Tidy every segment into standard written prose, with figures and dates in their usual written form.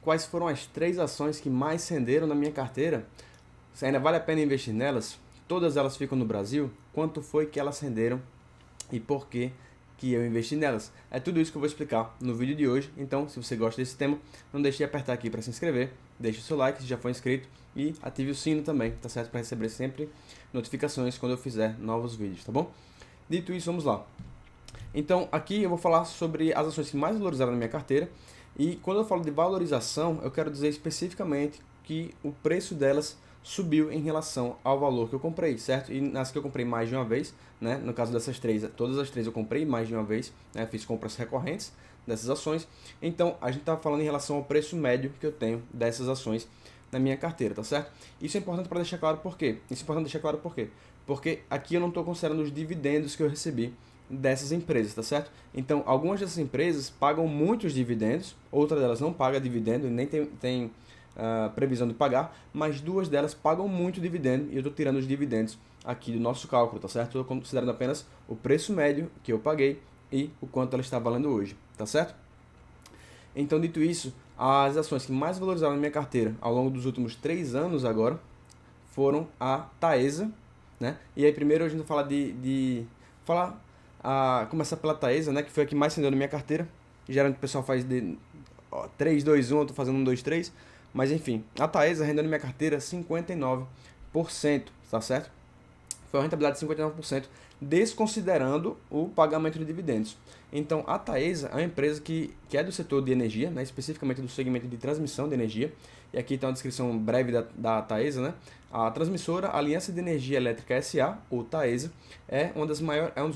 quais foram as 3 ações que mais renderam na minha carteira? Se ainda vale a pena investir nelas? Todas elas ficam no Brasil? Quanto foi que elas renderam e por que eu investi nelas? É tudo isso que eu vou explicar no vídeo de hoje. Então, se você gosta desse tema, não deixe de apertar aqui para se inscrever, deixe o seu like se já for inscrito e ative o sino também, tá certo? Para receber sempre notificações quando eu fizer novos vídeos, tá bom? Dito isso, vamos lá. Então, aqui eu vou falar sobre as ações que mais valorizaram na minha carteira. E quando eu falo de valorização, eu quero dizer especificamente que o preço delas subiu em relação ao valor que eu comprei, certo? E nas que eu comprei mais de uma vez, né? No caso dessas 3, todas as 3 eu comprei mais de uma vez, né? Fiz compras recorrentes dessas ações. Então, a gente está falando em relação ao preço médio que eu tenho dessas ações na minha carteira, tá certo? Isso é importante para deixar claro por quê? Isso é importante deixar claro por quê? Porque aqui eu não estou considerando os dividendos que eu recebi dessas empresas, tá certo? Então, algumas dessas empresas pagam muitos dividendos, outras delas não pagam dividendo e nem tem previsão de pagar, mas 2 delas pagam muito dividendo e eu estou tirando os dividendos aqui do nosso cálculo, tá certo? Eu estou considerando apenas o preço médio que eu paguei e o quanto ela está valendo hoje, tá certo? Então, dito isso, as ações que mais valorizaram na minha carteira ao longo dos últimos 3 anos agora foram a Taesa, né? E aí primeiro a gente vai falar começar pela Taesa, né, que foi a que mais rendeu na minha carteira. Geralmente o pessoal faz de 3, 2, 1, eu tô fazendo 1, 2, 3. Mas enfim, a Taesa rendeu na minha carteira 59%, tá certo? Foi uma rentabilidade de 59%, desconsiderando o pagamento de dividendos. Então, a Taesa é uma empresa que é do setor de energia, né, especificamente do segmento de transmissão de energia. E aqui tem uma descrição breve da Taesa, né? A transmissora Aliança de Energia Elétrica SA, ou Taesa, é um dos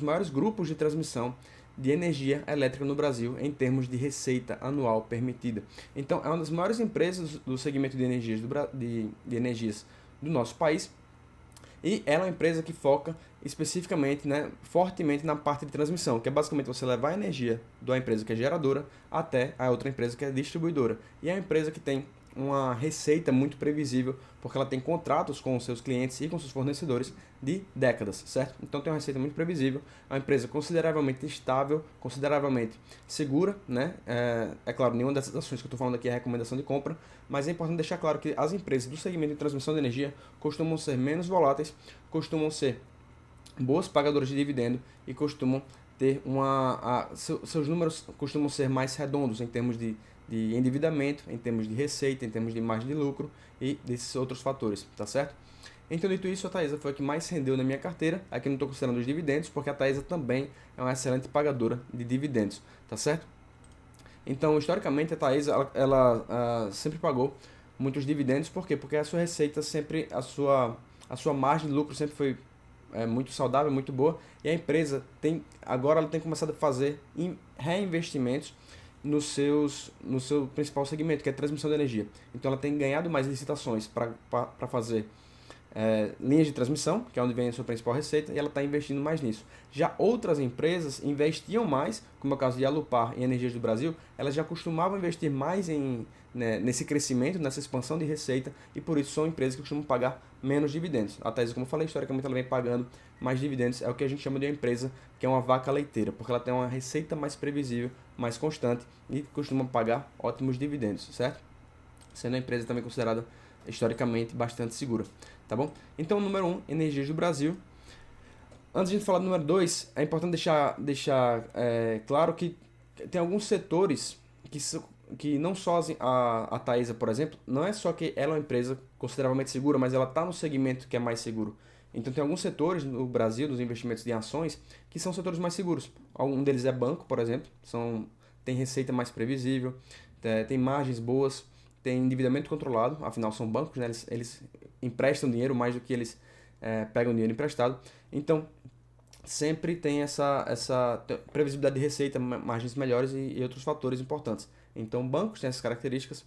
maiores grupos de transmissão de energia elétrica no Brasil em termos de receita anual permitida. Então, é uma das maiores empresas do segmento de energias de energias do nosso país. E ela é uma empresa que foca especificamente, né, fortemente na parte de transmissão, que é basicamente você levar a energia da empresa que é geradora até a outra empresa que é distribuidora. E é uma empresa que tem uma receita muito previsível, porque ela tem contratos com os seus clientes e com seus fornecedores de décadas, certo? Então tem uma receita muito previsível, é uma empresa consideravelmente estável, consideravelmente segura, né? É claro, nenhuma dessas ações que eu estou falando aqui é recomendação de compra, mas é importante deixar claro que as empresas do segmento de transmissão de energia costumam ser menos voláteis, costumam ser boas pagadoras de dividendo e costumam ter seus números costumam ser mais redondos em termos de endividamento, em termos de receita, em termos de margem de lucro e desses outros fatores, tá certo? Então, dito isso, a Taesa foi a que mais rendeu na minha carteira. Aqui não estou considerando os dividendos, porque a Taesa também é uma excelente pagadora de dividendos, tá certo? Então, historicamente, a Taesa ela sempre pagou muitos dividendos, por quê? Porque a sua receita sempre, a sua margem de lucro sempre foi muito saudável, muito boa, e a empresa agora ela tem começado a fazer reinvestimentos no seu principal segmento, que é a transmissão de energia. Então ela tem ganhado mais licitações para fazer linhas de transmissão, que é onde vem a sua principal receita, e ela está investindo mais nisso. Já outras empresas investiam mais, como é o caso de Alupar e Energias do Brasil, elas já costumavam investir mais nesse crescimento, nessa expansão de receita, e por isso são empresas que costumam pagar menos dividendos. A Taesa, como eu falei, historicamente ela vem pagando mais dividendos, é o que a gente chama de uma empresa que é uma vaca leiteira, porque ela tem uma receita mais previsível, mais constante e costuma pagar ótimos dividendos, certo? Sendo uma empresa também considerada historicamente bastante segura, tá bom? Então, número 1, Energias do Brasil. Antes de a gente falar do número 2, é importante deixar claro que tem alguns setores que não só a Taesa, por exemplo, não é só que ela é uma empresa consideravelmente segura, mas ela está no segmento que é mais seguro. Então tem alguns setores no Brasil, dos investimentos em ações, que são setores mais seguros. Um deles é banco, por exemplo, tem receita mais previsível, tem margens boas, tem endividamento controlado, afinal são bancos, né? Eles emprestam dinheiro mais do que eles pegam dinheiro emprestado. Então, sempre tem essa previsibilidade de receita, margens melhores e outros fatores importantes. Então, bancos têm essas características,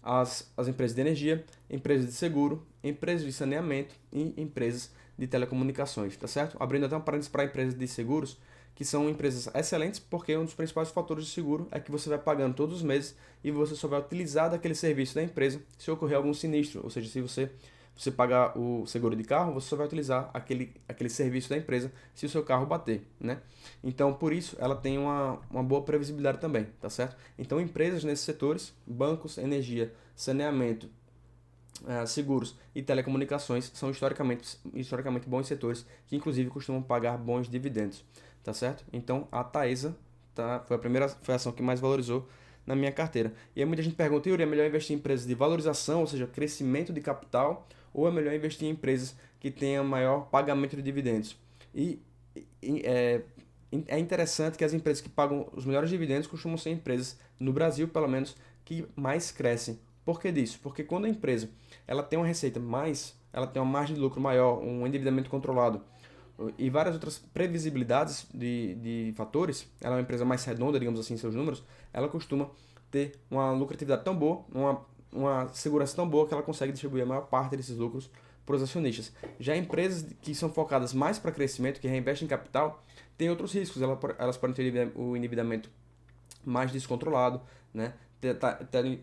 as empresas de energia, empresas de seguro, empresas de saneamento e empresas de telecomunicações, tá certo? Abrindo até um parênteses para empresas de seguros, que são empresas excelentes, porque um dos principais fatores de seguro é que você vai pagando todos os meses e você só vai utilizar daquele serviço da empresa se ocorrer algum sinistro, ou seja, se você você pagar o seguro de carro, você só vai utilizar aquele serviço da empresa se o seu carro bater, né? Então, por isso, ela tem uma boa previsibilidade também, tá certo? Então, empresas nesses setores, bancos, energia, saneamento, seguros e telecomunicações são historicamente bons setores que, inclusive, costumam pagar bons dividendos, tá certo? Então, a Taesa foi a ação que mais valorizou na minha carteira. E aí muita gente pergunta, Yuri, é melhor investir em empresas de valorização, ou seja, crescimento de capital, ou é melhor investir em empresas que tenham maior pagamento de dividendos? E, é, é interessante que as empresas que pagam os melhores dividendos costumam ser empresas, no Brasil pelo menos, que mais crescem. Por que disso? Porque quando a empresa ela tem uma receita ela tem uma margem de lucro maior, um endividamento controlado e várias outras previsibilidades de fatores, ela é uma empresa mais redonda, digamos assim, em seus números, ela costuma ter uma lucratividade tão boa, uma segurança tão boa que ela consegue distribuir a maior parte desses lucros para os acionistas. Já empresas que são focadas mais para crescimento, que reinvestem em capital, têm outros riscos. Elas podem ter o endividamento mais descontrolado, né?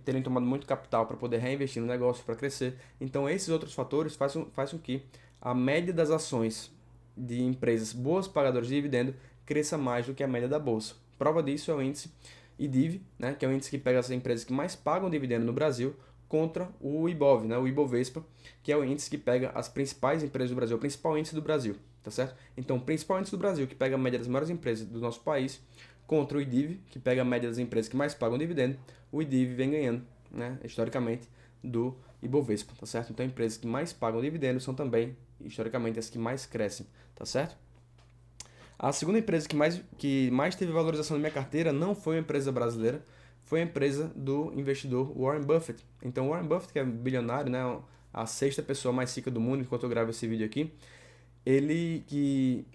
Terem tomado muito capital para poder reinvestir no negócio, para crescer. Então, esses outros fatores fazem com que a média das ações de empresas boas pagadoras de dividendo cresça mais do que a média da bolsa. Prova disso é o índice IDIV, né, que é o índice que pega as empresas que mais pagam dividendo no Brasil contra o IBOV, né, o Ibovespa, que é o índice que pega as principais empresas do Brasil, o principal índice do Brasil, tá certo? Então, o principal índice do Brasil, que pega a média das maiores empresas do nosso país, contra o IDIV, que pega a média das empresas que mais pagam dividendo, o IDIV vem ganhando, né, historicamente, do Ibovespa, tá certo? Então, empresas que mais pagam dividendos são também, historicamente, as que mais crescem, tá certo? A segunda empresa que mais teve valorização na minha carteira não foi uma empresa brasileira, foi a empresa do investidor Warren Buffett. Então, Warren Buffett, que é bilionário, né, a sexta pessoa mais rica do mundo, enquanto eu gravo esse vídeo aqui, ele que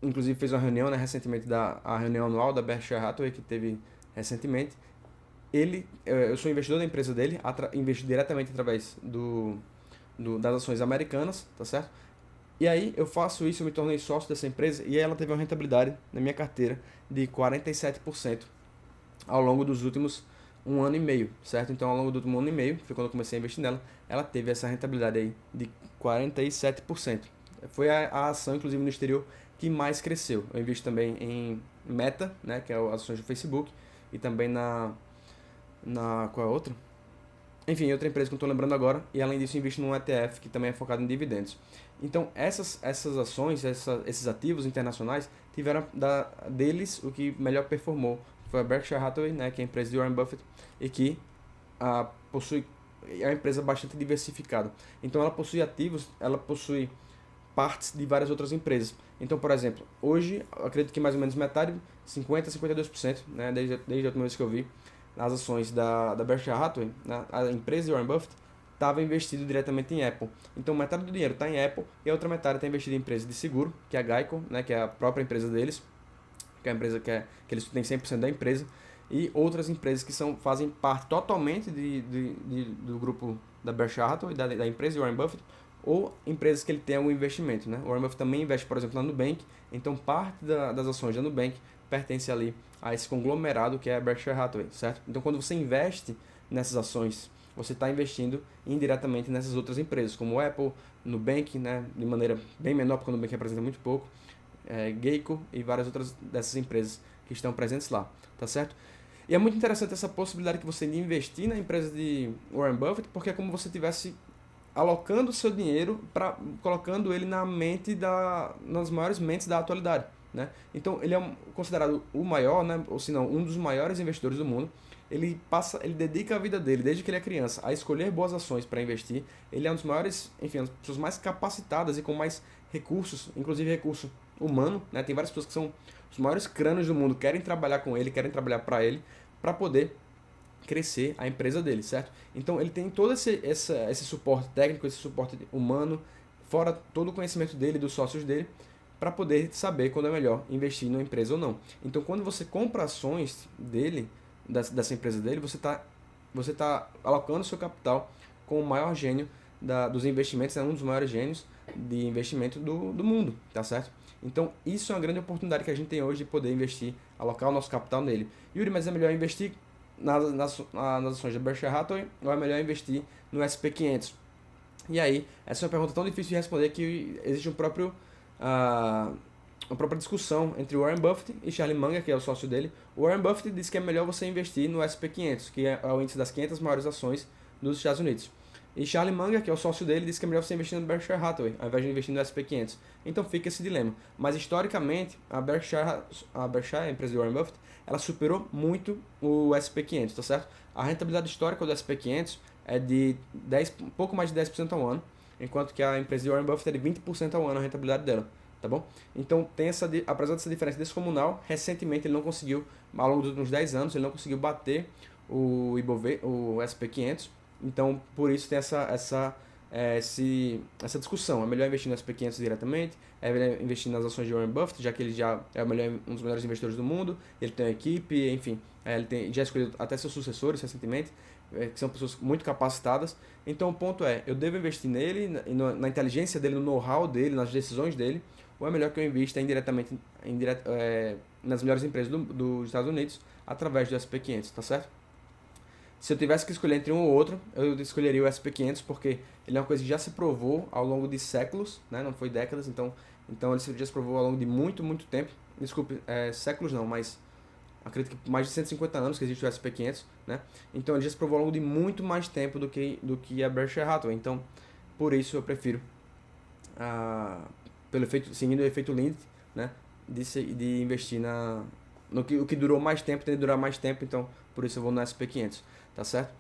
inclusive fez uma reunião, né, recentemente, a reunião anual da Berkshire Hathaway, que teve recentemente. Eu sou investidor da empresa dele, investo diretamente através das ações americanas, tá certo? E aí eu faço isso, eu me tornei sócio dessa empresa e aí ela teve uma rentabilidade na minha carteira de 47% ao longo dos últimos um ano e meio, certo? Então ao longo do último ano e meio, foi quando eu comecei a investir nela, ela teve essa rentabilidade aí de 47%. Foi a ação, inclusive no exterior, que mais cresceu. Eu invisto também em Meta, né, que é as ações do Facebook, e também qual é a outra? Enfim, outra empresa que eu estou lembrando agora, e além disso invisto num ETF que também é focado em dividendos. Então, essas ações, esses ativos internacionais, tiveram deles o que melhor performou. Foi a Berkshire Hathaway, né, que é a empresa de Warren Buffett, e que é uma empresa bastante diversificada. Então, ela possui ativos, ela possui partes de várias outras empresas. Então, por exemplo, hoje, eu acredito que mais ou menos metade, 50% a 52%, né, desde a última vez que eu vi, nas ações da Berkshire Hathaway, né, a empresa de Warren Buffett, estava investido diretamente em Apple. Então, metade do dinheiro está em Apple e a outra metade está investida em empresa de seguro, que é a Geico, né, que é a própria empresa deles, que é a empresa que eles têm 100% da empresa, e outras empresas que fazem parte totalmente do grupo da Berkshire Hathaway, da empresa de Warren Buffett, ou empresas que ele tem algum investimento, né? O Warren Buffett também investe, por exemplo, na Nubank, então parte das ações da Nubank pertence ali a esse conglomerado que é a Berkshire Hathaway, certo? Então, quando você investe nessas ações, você está investindo indiretamente nessas outras empresas, como o Apple, Nubank, né, de maneira bem menor, porque o Nubank representa muito pouco, Geico e várias outras dessas empresas que estão presentes lá, tá certo? E é muito interessante essa possibilidade que você de investir na empresa de Warren Buffett, porque é como se você tivesse alocando o seu dinheiro, colocando ele nas maiores mentes da atualidade, né? Então, ele é considerado o maior, né, ou se não, um dos maiores investidores do mundo. Ele dedica a vida dele, desde que ele é criança, a escolher boas ações para investir. Ele é um dos maiores, enfim, as pessoas mais capacitadas e com mais recursos, inclusive recurso humano, né? Tem várias pessoas que são os maiores crânios do mundo, querem trabalhar com ele, querem trabalhar para ele, para poder crescer a empresa dele, certo? Então ele tem todo esse suporte técnico, esse suporte humano, fora todo o conhecimento dele, dos sócios dele, para poder saber quando é melhor investir numa empresa ou não. Então quando você compra ações dele, dessa empresa dele, você tá alocando seu capital com o maior gênio dos investimentos, é um dos maiores gênios de investimento do mundo, tá certo? Então isso é uma grande oportunidade que a gente tem hoje de poder investir, alocar o nosso capital nele. Yuri, mas é melhor investir nas ações da Berkshire Hathaway ou é melhor investir no SP500? E aí, essa é uma pergunta tão difícil de responder que existe ah, uma própria discussão entre Warren Buffett e Charlie Munger, que é o sócio dele. O Warren Buffett diz que é melhor você investir no SP500, que é o índice das 500 maiores ações dos Estados Unidos. E Charlie Munger, que é o sócio dele, diz que é melhor você investir no Berkshire Hathaway, ao invés de investir no SP500. Então fica esse dilema. Mas historicamente, a Berkshire, a empresa de Warren Buffett, ela superou muito o SP500, tá certo? A rentabilidade histórica do SP500 é de pouco mais de 10% ao ano, enquanto que a empresa de Warren Buffett é de 20% ao ano a rentabilidade dela, tá bom? Então, apesar dessa diferença descomunal, recentemente ele não conseguiu, ao longo dos últimos 10 anos, ele não conseguiu bater o SP500, então por isso tem essa discussão. É melhor investir no SP500 diretamente, é melhor investir nas ações de Warren Buffett, já que ele já é um dos melhores investidores do mundo, ele tem uma equipe, enfim, já escolheu até seus sucessores recentemente, que são pessoas muito capacitadas. Então o ponto é, eu devo investir nele, na inteligência dele, no know-how dele, nas decisões dele, ou é melhor que eu invista indiretamente nas melhores empresas dos Estados Unidos através do SP500, tá certo? Se eu tivesse que escolher entre um ou outro, eu escolheria o SP500 porque ele é uma coisa que já se provou ao longo de séculos, né? Não foi décadas, então ele já se provou ao longo de muito, muito tempo. Desculpe, séculos não, mas acredito que mais de 150 anos que existe o SP500, né? Então ele já se provou ao longo de muito mais tempo do que a Berkshire Hathaway. Então, por isso eu prefiro, seguindo o efeito Lindt, né? De investir o que durou mais tempo, tem que durar mais tempo, então por isso eu vou no SP500, tá certo?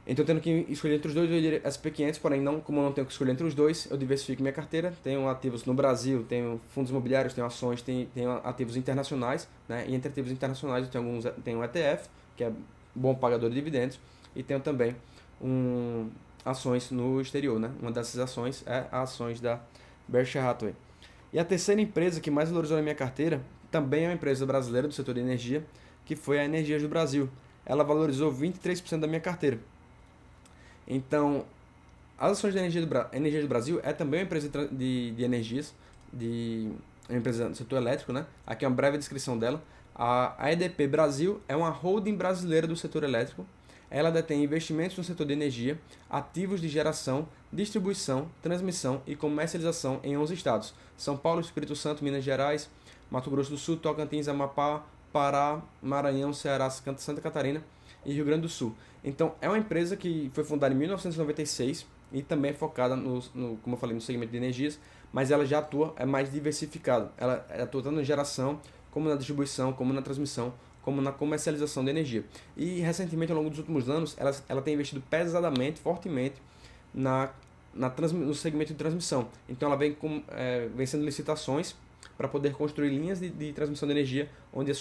Então, tendo que escolher entre os dois, eu iria SP500, porém, como eu não tenho que escolher entre os dois, eu diversifico minha carteira. Tenho ativos no Brasil, tenho fundos imobiliários, tenho ações, tenho ativos internacionais, né? E entre ativos internacionais, tenho um ETF, que é bom pagador de dividendos, e tenho também ações no exterior, né? Uma dessas ações é as ações da Berkshire Hathaway. E a terceira empresa que mais valorizou na minha carteira também é uma empresa brasileira do setor de energia, que foi a Energias do Brasil. Ela valorizou 23% da minha carteira. Então, as ações da Energia do Brasil é também uma empresa de energias, uma empresa do setor elétrico, né? Aqui é uma breve descrição dela. A EDP Brasil é uma holding brasileira do setor elétrico. Ela detém investimentos no setor de energia, ativos de geração, distribuição, transmissão e comercialização em 11 estados: São Paulo, Espírito Santo, Minas Gerais, Mato Grosso do Sul, Tocantins, Amapá, Pará, Maranhão, Ceará, Santa Catarina e Rio Grande do Sul. Então, é uma empresa que foi fundada em 1996 e também é focada, como eu falei, no segmento de energias, mas ela já é mais diversificada. Ela atua tanto na geração, como na distribuição, como na transmissão, como na comercialização de energia. E, recentemente, ao longo dos últimos anos, ela tem investido pesadamente, fortemente, no segmento de transmissão. Então, ela vem vencendo licitações para poder construir linhas de transmissão de energia, onde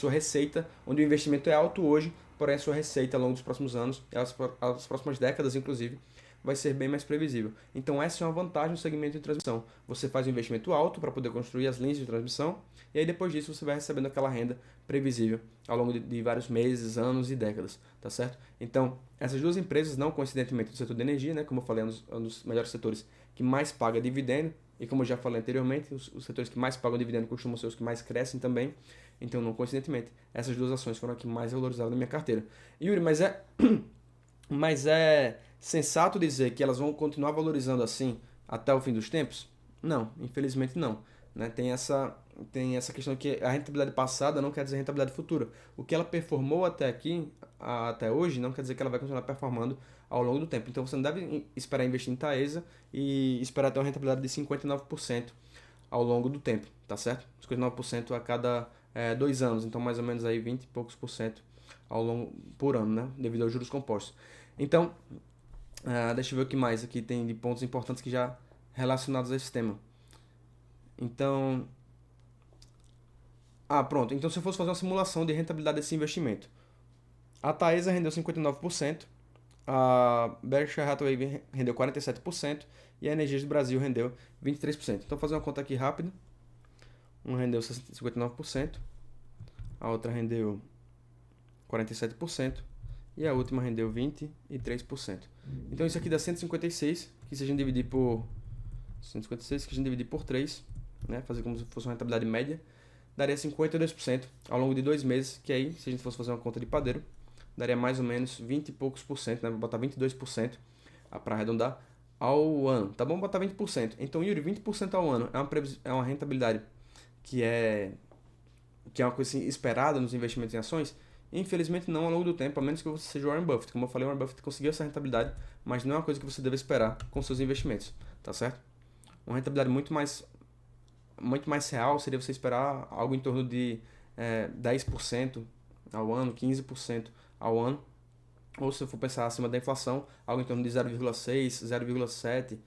onde o investimento é alto hoje, porém a sua receita ao longo dos próximos anos, as próximas décadas inclusive, vai ser bem mais previsível. Então essa é uma vantagem no segmento de transmissão. Você faz um investimento alto para poder construir as linhas de transmissão, e aí depois disso você vai recebendo aquela renda previsível ao longo de vários meses, anos e décadas, tá certo? Então, essas duas empresas, não coincidentemente do setor de energia, né, como eu falei, é um dos melhores setores que mais paga dividendo, e como eu já falei anteriormente, os setores que mais pagam dividendo costumam ser os que mais crescem também. Então, não coincidentemente, essas duas ações foram as que mais valorizaram na minha carteira. Yuri, mas é sensato dizer que elas vão continuar valorizando assim até o fim dos tempos? Não, infelizmente não. Né? Tem essa questão que a rentabilidade passada não quer dizer rentabilidade futura. O que ela performou até aqui, até hoje, não quer dizer que ela vai continuar performando ao longo do tempo. Então você não deve esperar investir em Taesa e esperar ter uma rentabilidade de 59% ao longo do tempo, tá certo? 59% a cada 2 anos, então mais ou menos aí 20 e poucos por cento por ano, né? Devido aos juros compostos. Então, deixa eu ver o que mais aqui tem de pontos importantes que já relacionados a esse tema. Então, pronto. Então, se eu fosse fazer uma simulação de rentabilidade desse investimento, a Taesa rendeu 59%, a Berkshire Hathaway rendeu 47% e a Energias do Brasil rendeu 23%. Então, vou fazer uma conta aqui rápida. Um rendeu 59%, a outra rendeu 47% e a última rendeu 23%. Então, isso aqui dá 156, que se a gente dividir por 3, né, fazer como se fosse uma rentabilidade média, daria 52% ao longo de 2 meses, que aí, se a gente fosse fazer uma conta de padeiro, daria mais ou menos 20 e poucos por cento, né, vou botar 22% para arredondar, ao ano. Tá bom botar 20%. Então, Yuri, 20% ao ano é uma rentabilidade que é, que é uma coisa assim, esperada nos investimentos em ações? Infelizmente não ao longo do tempo, a menos que você seja Warren Buffett. Como eu falei, Warren Buffett conseguiu essa rentabilidade, mas não é uma coisa que você deve esperar com seus investimentos, tá certo? Uma rentabilidade muito mais real seria você esperar algo em torno de 10% ao ano, 15% ao ano, ou se eu for pensar acima da inflação, algo em torno de 0,6, 0,7,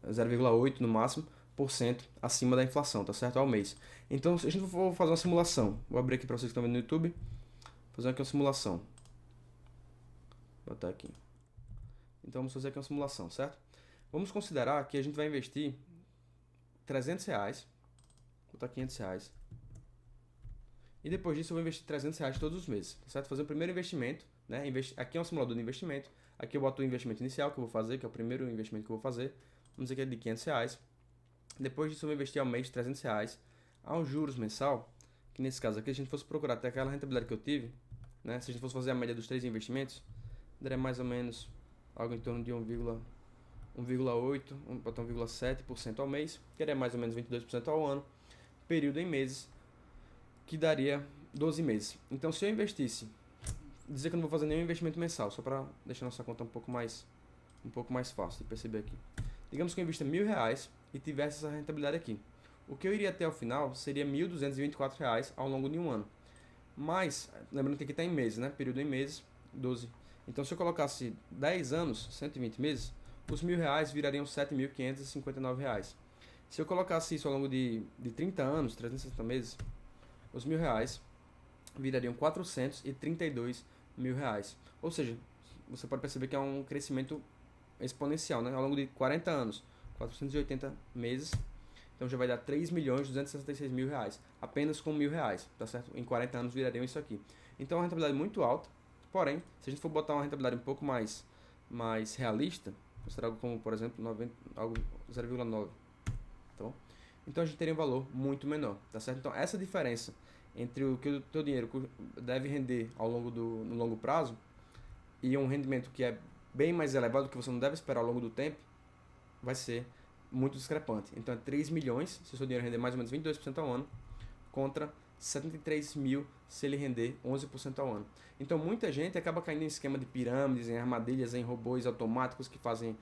0,8 no máximo por cento acima da inflação, tá certo? Ao mês. Então, se a gente for fazer uma simulação, vou abrir aqui para vocês que estão vendo no YouTube, fazer aqui uma simulação. Vou botar aqui. Então, vamos fazer aqui uma simulação, certo? Vamos considerar que a gente vai investir R$ 300, vou botar R$ 500, e depois disso eu vou investir R$ 300 todos os meses, tá certo? Fazer o primeiro investimento, né? Aqui é um simulador de investimento, aqui eu boto o investimento inicial que eu vou fazer, que é o primeiro investimento que eu vou fazer, vamos dizer que é de R$ 500. Depois disso eu vou investir ao mês R$ 300, aos juros mensal, que nesse caso aqui, se a gente fosse procurar até aquela rentabilidade que eu tive, né? Se a gente fosse fazer a média dos três investimentos, daria mais ou menos algo em torno de 1,8, 1,7% ao mês, que daria mais ou menos 22% ao ano, período em meses, que daria 12 meses. Então, se eu investisse, dizer que eu não vou fazer nenhum investimento mensal, só para deixar nossa conta um pouco mais fácil de perceber aqui. Digamos que eu invista R$ 1.000 e tivesse essa rentabilidade aqui. O que eu iria ter ao final seria R$ 1.224 ao longo de um ano. Mas, lembrando que aqui está em meses, né? Período em meses, 12. Então, se eu colocasse 10 anos, 120 meses, os R$ 1.000 virariam R$ 7.559. Se eu colocasse isso ao longo de 30 anos, 360 meses, os R$ 1.000 virariam R$ 432.000. Ou seja, você pode perceber que é um crescimento exponencial, né? Ao longo de 40 anos, 480 meses, então já vai dar R$ 3.266.000, apenas com R$ 1.000, tá certo? Em 40 anos virariam isso aqui. Então é uma rentabilidade muito alta, porém, se a gente for botar uma rentabilidade um pouco mais realista, considerar algo como, por exemplo, algo 0,9, tá bom? Então a gente teria um valor muito menor, tá certo? Então essa diferença entre o que o teu dinheiro deve render no longo prazo e um rendimento que é bem mais elevado, que você não deve esperar ao longo do tempo, vai ser muito discrepante. Então é 3 milhões se o seu dinheiro render mais ou menos 22% ao ano, contra 73 mil se ele render 11% ao ano. Então muita gente acaba caindo em esquema de pirâmides, em armadilhas, em robôs automáticos que fazem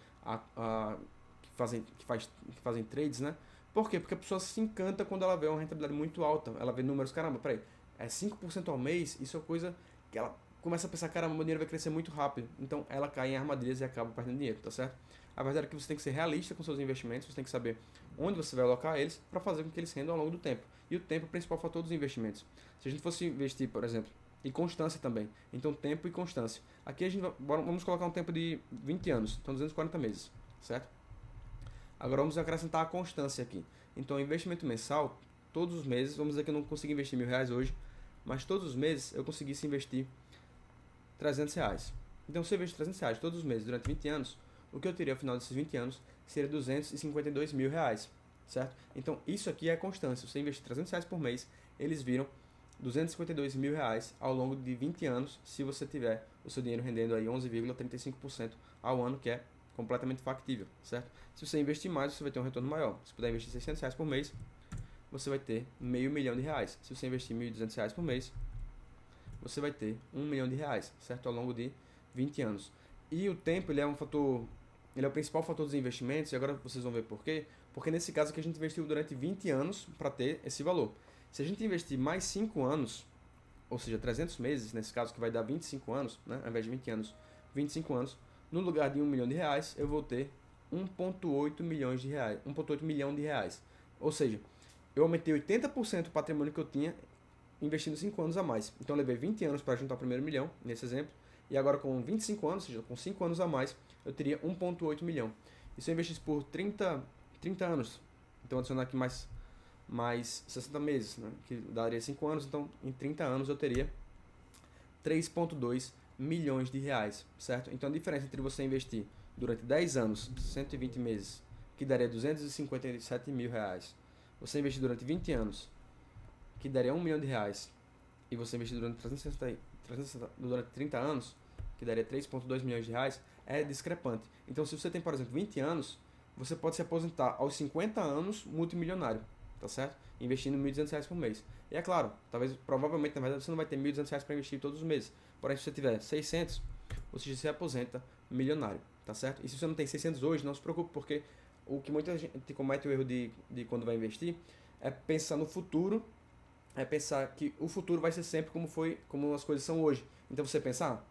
que fazem trades, né? Por quê? Porque a pessoa se encanta quando ela vê uma rentabilidade muito alta. Ela vê números, caramba, peraí, é 5% ao mês, isso é coisa que ela começa a pensar, caramba, meu dinheiro vai crescer muito rápido. Então ela cai em armadilhas e acaba perdendo dinheiro, tá certo? A verdade é que você tem que ser realista com seus investimentos, você tem que saber onde você vai alocar eles para fazer com que eles rendam ao longo do tempo. E o tempo é o principal fator dos investimentos. Se a gente fosse investir, por exemplo, e constância também. Então, tempo e constância. Aqui a gente vamos colocar um tempo de 20 anos, então 240 meses, certo? Agora vamos acrescentar a constância aqui. Então, investimento mensal, todos os meses, vamos dizer que eu não consigo investir R$ 1.000 hoje, mas todos os meses eu conseguisse investir R$ 300. Então, se eu investir R$ 300 todos os meses durante 20 anos, o que eu teria ao final desses 20 anos seria R$ 252.000, certo? Então, isso aqui é constância. Se você investir R$ 300 por mês, eles viram R$ 252.000 ao longo de 20 anos, se você tiver o seu dinheiro rendendo aí 11,35% ao ano, que é completamente factível, certo? Se você investir mais, você vai ter um retorno maior. Se puder investir R$ 600 por mês, você vai ter R$ 500.000. Se você investir R$ 1.200 por mês, você vai ter R$ 1.000.000, certo? Ao longo de 20 anos. E o tempo, ele é o principal fator dos investimentos, e agora vocês vão ver por quê. Porque nesse caso aqui a gente investiu durante 20 anos para ter esse valor. Se a gente investir mais 5 anos, ou seja, 300 meses, nesse caso que vai dar 25 anos, né? Ao invés de 20 anos, 25 anos, no lugar de R$ 1.000.000, eu vou ter 1,8 milhões de reais, 1,8 milhão de reais. Ou seja, eu aumentei 80% do patrimônio que eu tinha investindo 5 anos a mais. Então eu levei 20 anos para juntar o primeiro milhão, nesse exemplo, e agora com 25 anos, ou seja, com 5 anos a mais, eu teria 1,8 milhão. E se eu investisse por 30 anos, então adicionar aqui mais 60 meses, né, que daria 5 anos, então em 30 anos eu teria 3,2 milhões de reais, certo? Então a diferença entre você investir durante 10 anos, 120 meses, que daria 257 mil reais, você investir durante 20 anos, que daria 1 milhão de reais, e você investir durante 30 anos, que daria 3,2 milhões de reais, é discrepante. Então, se você tem, por exemplo, 20 anos, você pode se aposentar aos 50 anos multimilionário, tá certo? Investindo R$ 1.200 por mês. E é claro, talvez, provavelmente, na verdade, você não vai ter R$ 1.200 para investir todos os meses. Porém, se você tiver 600, você se aposenta milionário, tá certo? E se você não tem 600 hoje, não se preocupe, porque o que muita gente comete o erro de quando vai investir é pensar no futuro, é pensar que o futuro vai ser sempre como as coisas são hoje. Então você pensa,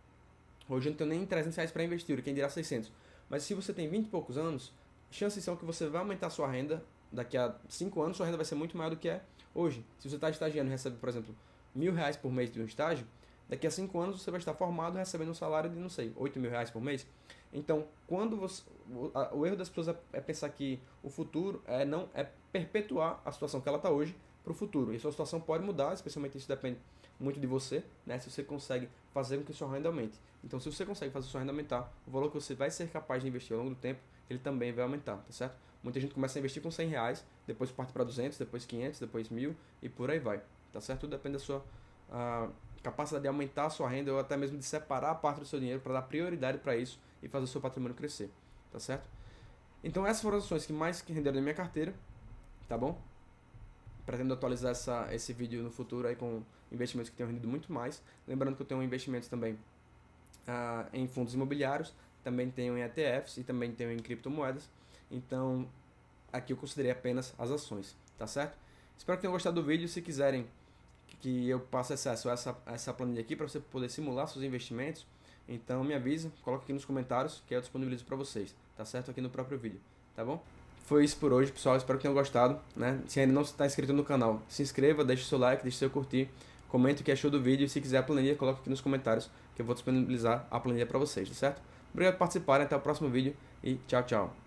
hoje eu não tenho nem R$ 300 para investir, quem dirá 600. Mas se você tem 20 e poucos anos, chances são que você vai aumentar a sua renda, daqui a 5 anos sua renda vai ser muito maior do que é hoje. Se você está estagiando e recebe, por exemplo, R$ 1.000 por mês de um estágio, daqui a 5 anos você vai estar formado recebendo um salário de, não sei, R$ 8.000 por mês. Então, quando você, o erro das pessoas é pensar que o futuro é perpetuar a situação que ela está hoje para o futuro. E a sua situação pode mudar, especialmente isso depende muito de você, né? Se você consegue fazer com que sua renda aumente. Então, se você consegue fazer sua renda aumentar, o valor que você vai ser capaz de investir ao longo do tempo, ele também vai aumentar, tá certo? Muita gente começa a investir com R$ 100, depois parte para 200, depois 500, depois 1.000 e por aí vai, tá certo? Tudo depende da sua capacidade de aumentar a sua renda ou até mesmo de separar a parte do seu dinheiro para dar prioridade para isso e fazer o seu patrimônio crescer, tá certo? Então essas foram as ações que mais renderam na minha carteira, tá bom? Pretendo atualizar esse vídeo no futuro aí com investimentos que tenham rendido muito mais. Lembrando que eu tenho investimentos também em fundos imobiliários, também tenho em ETFs e também tenho em criptomoedas. Então aqui eu considerei apenas as ações, tá certo? Espero que tenham gostado do vídeo. Se quiserem que eu passe acesso a essa planilha aqui para você poder simular seus investimentos, então me avisa, coloca aqui nos comentários que eu disponibilizo para vocês, tá certo? Aqui no próprio vídeo, tá bom? Foi isso por hoje, pessoal. Espero que tenham gostado, né? Se ainda não está inscrito no canal, se inscreva, deixe seu like, deixe seu curtir, comente o que achou do vídeo e se quiser a planilha, coloca aqui nos comentários que eu vou disponibilizar a planilha para vocês, tá certo? Obrigado por participarem, até o próximo vídeo e tchau, tchau.